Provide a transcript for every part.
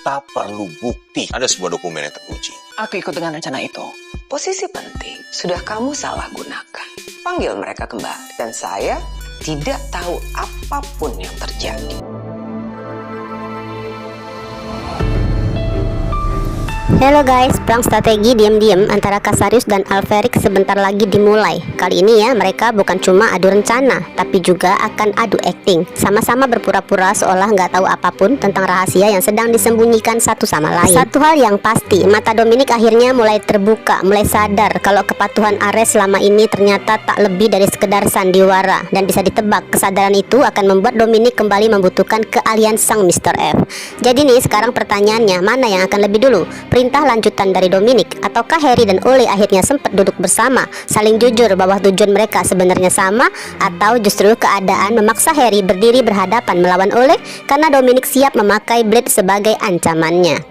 Kita perlu bukti. Ada sebuah dokumen yang terkunci. Aku ikut dengan rencana itu. Posisi penting sudah kamu salah gunakan. Panggil mereka kembali. Dan saya tidak tahu apapun yang terjadi. Halo guys, perang strategi diam-diam antara Casarius dan Alferic sebentar lagi dimulai. Kali ini ya, mereka bukan cuma adu rencana, tapi juga akan adu acting. Sama-sama berpura-pura seolah nggak tahu apapun tentang rahasia yang sedang disembunyikan satu sama lain. Satu hal yang pasti, mata Dominic akhirnya mulai terbuka, mulai sadar kalau kepatuhan Ares selama ini ternyata tak lebih dari sekedar sandiwara. Dan bisa ditebak, kesadaran itu akan membuat Dominic kembali membutuhkan keahlian sang Mr. F. Jadi nih, sekarang pertanyaannya, mana yang akan lebih dulu? Perintah lanjutan dari Dominic, ataukah Harry dan Ole akhirnya sempat duduk bersama, saling jujur bahwa tujuan mereka sebenarnya sama, atau justru keadaan memaksa Harry berdiri berhadapan melawan Ole karena Dominic siap memakai Blade sebagai ancamannya.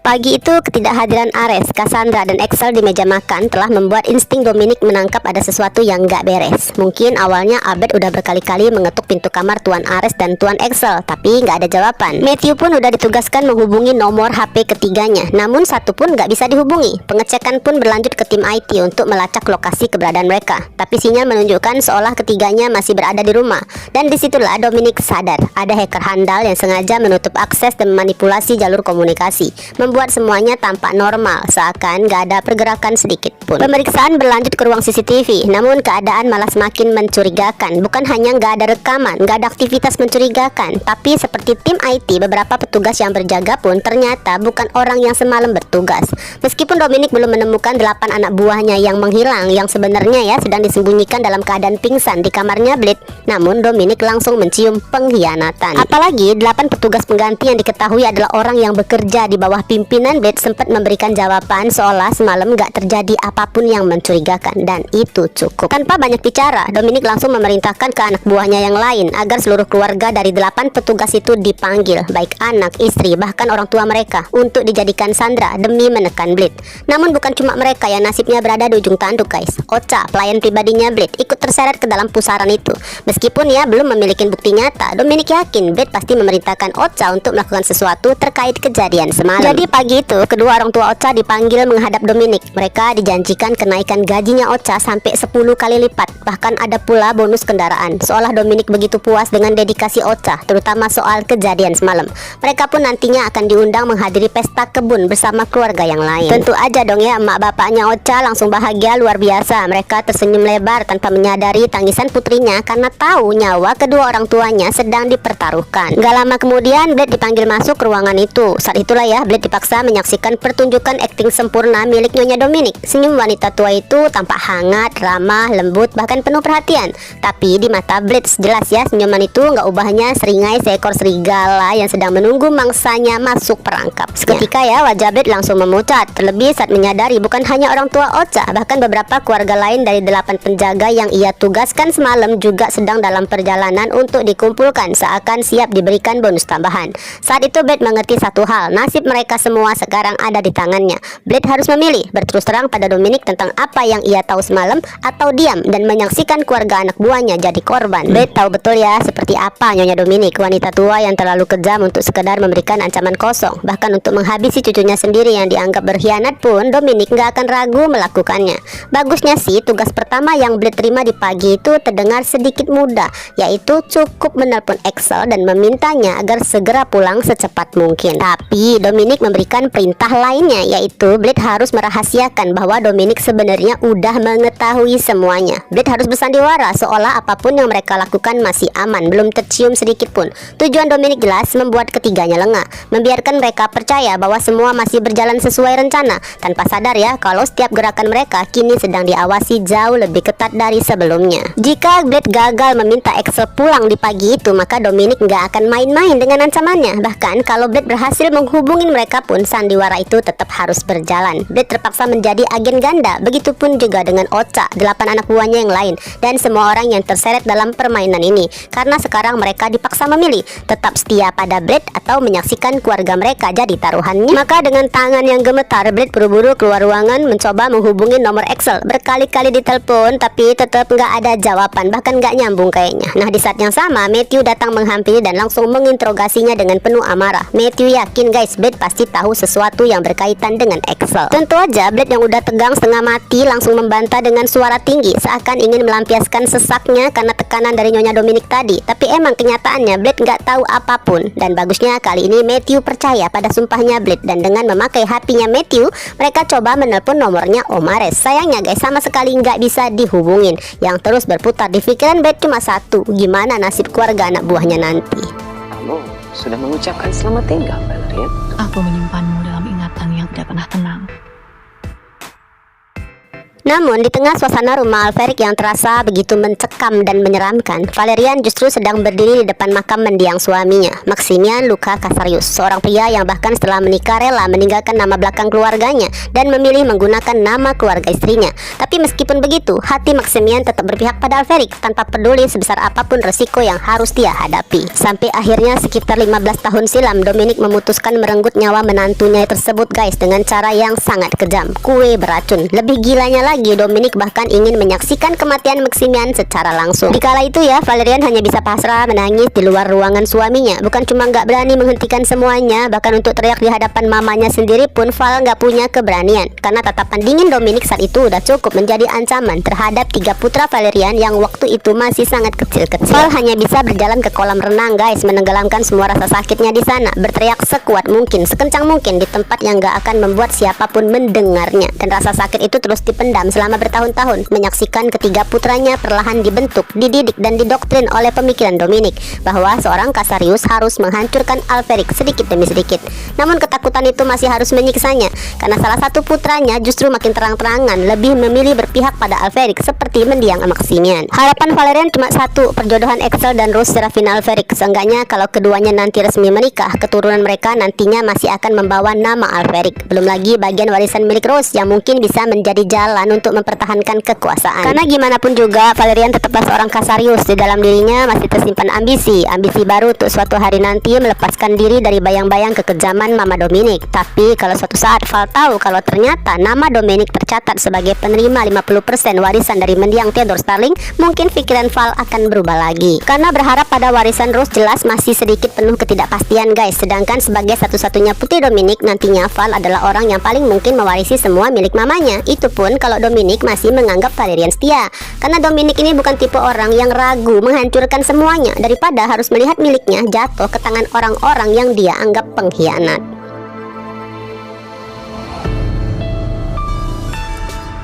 Pagi itu ketidakhadiran Ares, Cassandra, dan Axel di meja makan telah membuat insting Dominic menangkap ada sesuatu yang gak beres. Mungkin awalnya Abed udah berkali-kali mengetuk pintu kamar Tuan Ares dan Tuan Axel, tapi gak ada jawaban. Matthew pun udah ditugaskan menghubungi nomor HP ketiganya, namun satu pun gak bisa dihubungi. Pengecekan pun berlanjut ke tim IT untuk melacak lokasi keberadaan mereka, tapi sinyal menunjukkan seolah ketiganya masih berada di rumah. Dan disitulah Dominic sadar, ada hacker handal yang sengaja menutup akses dan memanipulasi jalur komunikasi, membuat semuanya tampak normal, seakan gak ada pergerakan sedikit pun. Pemeriksaan berlanjut ke ruang CCTV, namun keadaan malah semakin mencurigakan. Bukan hanya gak ada rekaman, gak ada aktivitas mencurigakan, tapi seperti tim IT, beberapa petugas yang berjaga pun ternyata bukan orang yang semalam bertugas. Meskipun Dominic belum menemukan 8 anak buahnya yang menghilang, yang sebenarnya ya sedang disembunyikan dalam keadaan pingsan di kamarnya Blade, namun Dominic langsung mencium pengkhianatan. Apalagi 8 petugas pengganti yang diketahui adalah orang yang bekerja di bawah pimpinan Blade sempat memberikan jawaban seolah semalam gak terjadi apapun yang mencurigakan, dan itu cukup. Tanpa banyak bicara, Dominic langsung memerintahkan ke anak buahnya yang lain agar seluruh keluarga dari 8 petugas itu dipanggil, baik anak, istri, bahkan orang tua mereka, untuk dijadikan sandera demi menekan Blade. Namun bukan cuma mereka yang nasibnya berada di ujung tanduk guys. Ocha, pelayan pribadinya Blade, ikut terseret ke dalam pusaran itu. Meskipun ia belum memiliki bukti nyata, Dominic yakin Blade pasti memerintahkan Ocha untuk melakukan sesuatu terkait kejadian semalam. Jadi pagi itu, kedua orang tua Ocha dipanggil menghadap Dominic. Mereka dijanjikan kenaikan gajinya Ocha sampai 10 kali lipat. Bahkan ada pula bonus kendaraan. Seolah Dominic begitu puas dengan dedikasi Ocha, terutama soal kejadian semalam. Mereka pun nantinya akan diundang menghadiri pesta kebun bersama keluarga yang lain. Tentu aja dong ya, emak bapaknya Ocha langsung bahagia luar biasa. Mereka tersenyum lebar tanpa menyadari tangisan putrinya karena tahu nyawa kedua orang tuanya sedang dipertaruhkan. Gak lama kemudian, Blade dipanggil masuk ke ruangan itu. Saat itulah ya, Blade dipaksa menyaksikan pertunjukan akting sempurna milik Nyonya Dominic. Senyum wanita tua itu tampak hangat, ramah, lembut, bahkan penuh perhatian. Tapi di mata Blade jelas ya, senyuman itu nggak ubahnya seringai seekor serigala yang sedang menunggu mangsanya masuk perangkap. Seketika ya, wajah Blade langsung memucat. Terlebih saat menyadari bukan hanya orang tua Ocha, bahkan beberapa keluarga lain dari 8 penjaga yang ia tugaskan semalam juga sedang dalam perjalanan untuk dikumpulkan, seakan siap diberikan bonus tambahan. Saat itu Blade mengerti satu hal, nasib mereka semua sekarang ada di tangannya. Blade harus memilih, berterus terang pada Dominic tentang apa yang ia tahu semalam, atau diam dan menyaksikan keluarga anak buahnya jadi korban. Blade tahu betul ya seperti apa Nyonya Dominic, wanita tua yang terlalu kejam untuk sekedar memberikan ancaman kosong. Bahkan untuk menghabisi cucunya sendiri yang dianggap berkhianat pun Dominic gak akan ragu melakukannya. Bagusnya sih, tugas pertama yang Blade terima di pagi itu terdengar sedikit mudah, yaitu cukup menelpon Axel dan memintanya agar segera pulang secepat mungkin. Tapi Dominic memberikan perintah lainnya, yaitu Blade harus merahasiakan bahwa Dominic sebenarnya udah mengetahui semuanya. Blade harus bersandiwara seolah apapun yang mereka lakukan masih aman, belum tercium sedikit pun. Tujuan Dominic jelas membuat ketiganya lengah, membiarkan mereka percaya bahwa semua masih berjalan sesuai rencana, tanpa sadar ya kalau setiap gerakan mereka kini sedang diawasi jauh lebih ketat dari sebelumnya. Jika Blade gagal meminta Axel pulang di pagi itu, maka Dominic nggak akan main-main dengan ancamannya. Bahkan kalau Blade berhasil menghubungin mereka bagaimanapun sandiwara itu tetap harus berjalan. Blade terpaksa menjadi agen ganda, begitupun juga dengan Ocha, 8 anak buahnya yang lain, dan semua orang yang terseret dalam permainan ini. Karena sekarang mereka dipaksa memilih, tetap setia pada Blade atau menyaksikan keluarga mereka jadi taruhannya. Maka dengan tangan yang gemetar, Blade buru-buru keluar ruangan mencoba menghubungi nomor Axel. Berkali-kali ditelepon tapi tetap nggak ada jawaban, bahkan nggak nyambung kayaknya. Nah, di saat yang sama Matthew datang menghampiri dan langsung menginterogasinya dengan penuh amarah. Matthew yakin guys, Blade pasti tahu sesuatu yang berkaitan dengan Axel. Tentu aja Blade yang udah tegang setengah mati langsung membantah dengan suara tinggi, seakan ingin melampiaskan sesaknya karena tekanan dari Nyonya Dominic tadi. Tapi emang kenyataannya Blade nggak tahu apapun. Dan bagusnya kali ini Matthew percaya pada sumpahnya Blade, dan dengan memakai HP-nya Matthew, mereka coba menelpon nomornya Om Ares. Sayangnya guys, sama sekali nggak bisa dihubungin. Yang terus berputar di pikiran Blade cuma satu, gimana nasib keluarga anak buahnya nanti. Kamu sudah mengucapkan selamat tinggal, Valerian. Aku menyimpanmu dalam ingatan yang tidak pernah tenang. Namun di tengah suasana rumah Alferic yang terasa begitu mencekam dan menyeramkan, Valerian justru sedang berdiri di depan makam mendiang suaminya, Maximian Luca Casarius, seorang pria yang bahkan setelah menikah rela meninggalkan nama belakang keluarganya dan memilih menggunakan nama keluarga istrinya. Tapi meskipun begitu, hati Maximian tetap berpihak pada Alferic tanpa peduli sebesar apapun resiko yang harus dia hadapi. Sampai akhirnya sekitar 15 tahun silam, Dominic memutuskan merenggut nyawa menantunya tersebut guys, dengan cara yang sangat kejam, kue beracun. Lebih gilanya lagi, Dominic bahkan ingin menyaksikan kematian Maximian secara langsung. Dikala itu ya, Valerian hanya bisa pasrah menangis di luar ruangan suaminya. Bukan cuma nggak berani menghentikan semuanya, bahkan untuk teriak di hadapan mamanya sendiri pun Val nggak punya keberanian. Karena tatapan dingin Dominic saat itu udah cukup menjadi ancaman terhadap 3 putra Valerian yang waktu itu masih sangat kecil-kecil. Val hanya bisa berjalan ke kolam renang guys, menenggelamkan semua rasa sakitnya di sana, berteriak sekuat mungkin, sekencang mungkin di tempat yang nggak akan membuat siapapun mendengarnya. Dan rasa sakit itu terus dipendam selama bertahun-tahun, menyaksikan ketiga putranya perlahan dibentuk, dididik dan didoktrin oleh pemikiran Dominic bahwa seorang Casarius harus menghancurkan Alferic sedikit demi sedikit. Namun ketakutan itu masih harus menyiksanya, karena salah satu putranya justru makin terang-terangan lebih memilih berpihak pada Alferic seperti mendiang Maximian. Harapan Valerian cuma satu, perjodohan Axel dan Rose Serafin Alferic. Seenggaknya kalau keduanya nanti resmi menikah, keturunan mereka nantinya masih akan membawa nama Alferic. Belum lagi bagian warisan milik Rose yang mungkin bisa menjadi jalan untuk mempertahankan kekuasaan. Karena gimana pun juga Valerian tetaplah seorang Casarius. Di dalam dirinya masih tersimpan ambisi baru untuk suatu hari nanti melepaskan diri dari bayang-bayang kekejaman Mama Dominic. Tapi kalau suatu saat Val tahu kalau ternyata nama Dominic tercatat sebagai penerima 50% warisan dari mendiang Theodore Starling, mungkin pikiran Val akan berubah lagi. Karena berharap pada warisan Rose jelas masih sedikit penuh ketidakpastian guys. Sedangkan sebagai satu-satunya putri Dominic, nantinya Val adalah orang yang paling mungkin mewarisi semua milik mamanya. Itu pun kalau Dominic masih menganggap Valerian setia. Karena Dominic ini bukan tipe orang yang ragu menghancurkan semuanya daripada harus melihat miliknya jatuh ke tangan orang-orang yang dia anggap pengkhianat.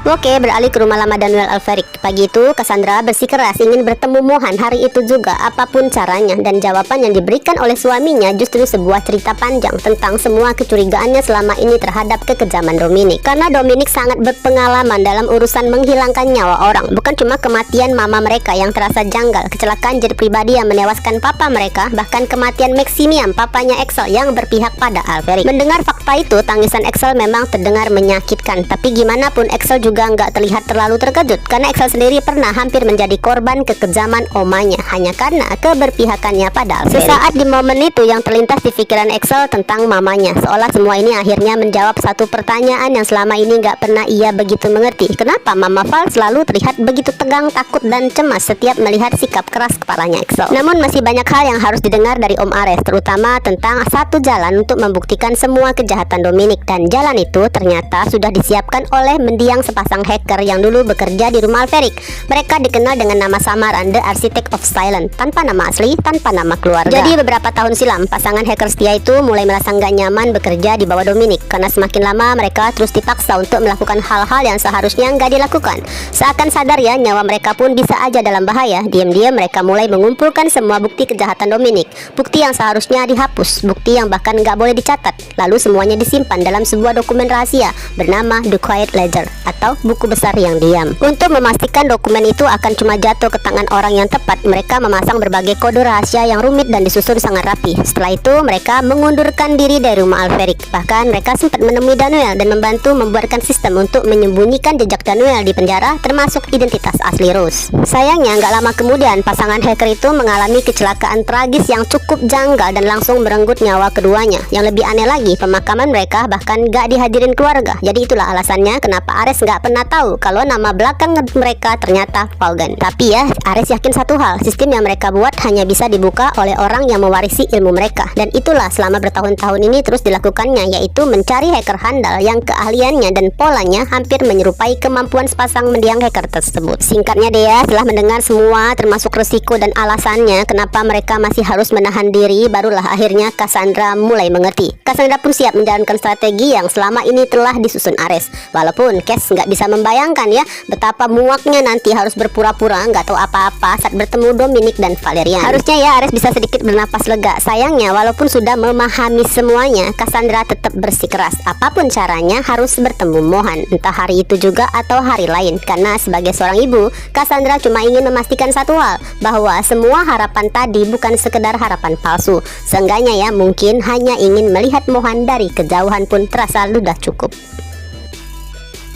Oke, beralih ke rumah lama Daniel Alferic. Pagi itu, Cassandra bersikeras ingin bertemu Mohan hari itu juga, apapun caranya. Dan jawaban yang diberikan oleh suaminya justru sebuah cerita panjang tentang semua kecurigaannya selama ini terhadap kekejaman Dominic. Karena Dominic sangat berpengalaman dalam urusan menghilangkan nyawa orang. Bukan cuma kematian mama mereka yang terasa janggal, kecelakaan jet pribadi yang menewaskan papa mereka, bahkan kematian Maximian, papanya Axel yang berpihak pada Alferic. Mendengar fakta itu, tangisan Axel memang terdengar menyakitkan. Tapi gimana pun Axel juga nggak terlihat terlalu terkejut, karena Axel sendiri pernah hampir menjadi korban kekejaman omanya hanya karena keberpihakannya pada Alferic. Sesaat di momen itu yang terlintas di pikiran Axel tentang mamanya, seolah semua ini akhirnya menjawab satu pertanyaan yang selama ini nggak pernah ia begitu mengerti. Kenapa Mama Val selalu terlihat begitu tegang, takut dan cemas setiap melihat sikap keras kepalanya Axel? Namun masih banyak hal yang harus didengar dari Om Ares, terutama tentang satu jalan untuk membuktikan semua kejahatan Dominic. Dan jalan itu ternyata sudah disiapkan oleh mendiang sepasang hacker yang dulu bekerja di rumah Alferic. Mereka dikenal dengan nama samaran The Architect of Silence, tanpa nama asli, tanpa nama keluarga. Jadi beberapa tahun silam, pasangan hacker setia itu mulai merasa nggak nyaman bekerja di bawah Dominic, karena semakin lama mereka terus dipaksa untuk melakukan hal-hal yang seharusnya nggak dilakukan. Seakan sadar ya, nyawa mereka pun bisa aja dalam bahaya. Diam-diam mereka mulai mengumpulkan semua bukti kejahatan Dominic, bukti yang seharusnya dihapus, bukti yang bahkan nggak boleh dicatat. Lalu semuanya disimpan dalam sebuah dokumen rahasia bernama The Quiet Ledger, atau atau buku besar yang diam. Untuk memastikan dokumen itu akan cuma jatuh ke tangan orang yang tepat, mereka memasang berbagai kode rahasia yang rumit dan disusun sangat rapi. Setelah itu mereka mengundurkan diri dari rumah Alferic. Bahkan mereka sempat menemui Daniel dan membantu membuatkan sistem untuk menyembunyikan jejak Daniel di penjara, termasuk identitas asli Rose. Sayangnya nggak lama kemudian pasangan hacker itu mengalami kecelakaan tragis yang cukup janggal dan langsung merenggut nyawa keduanya. Yang lebih aneh lagi, pemakaman mereka bahkan nggak dihadirin keluarga. Jadi itulah alasannya kenapa Ares nggak pernah tahu kalau nama belakang mereka ternyata Vaughan. Tapi ya, Ares yakin satu hal, sistem yang mereka buat hanya bisa dibuka oleh orang yang mewarisi ilmu mereka. Dan itulah selama bertahun-tahun ini terus dilakukannya, yaitu mencari hacker handal yang keahliannya dan polanya hampir menyerupai kemampuan sepasang mendiang hacker tersebut. Singkatnya deh ya, setelah mendengar semua termasuk resiko dan alasannya kenapa mereka masih harus menahan diri, barulah akhirnya Cassandra mulai mengerti. Cassandra pun siap menjalankan strategi yang selama ini telah disusun Ares. Walaupun Cass nggak bisa membayangkan ya betapa muaknya nanti harus berpura-pura nggak tahu apa-apa saat bertemu Dominic dan Valerian. Harusnya ya Ares bisa sedikit bernapas lega. Sayangnya walaupun sudah memahami semuanya, Cassandra tetap bersikeras. Apapun caranya harus bertemu Mohan, entah hari itu juga atau hari lain. Karena sebagai seorang ibu, Cassandra cuma ingin memastikan satu hal, bahwa semua harapan tadi bukan sekedar harapan palsu. Seenggaknya ya mungkin hanya ingin melihat Mohan dari kejauhan pun terasa sudah cukup.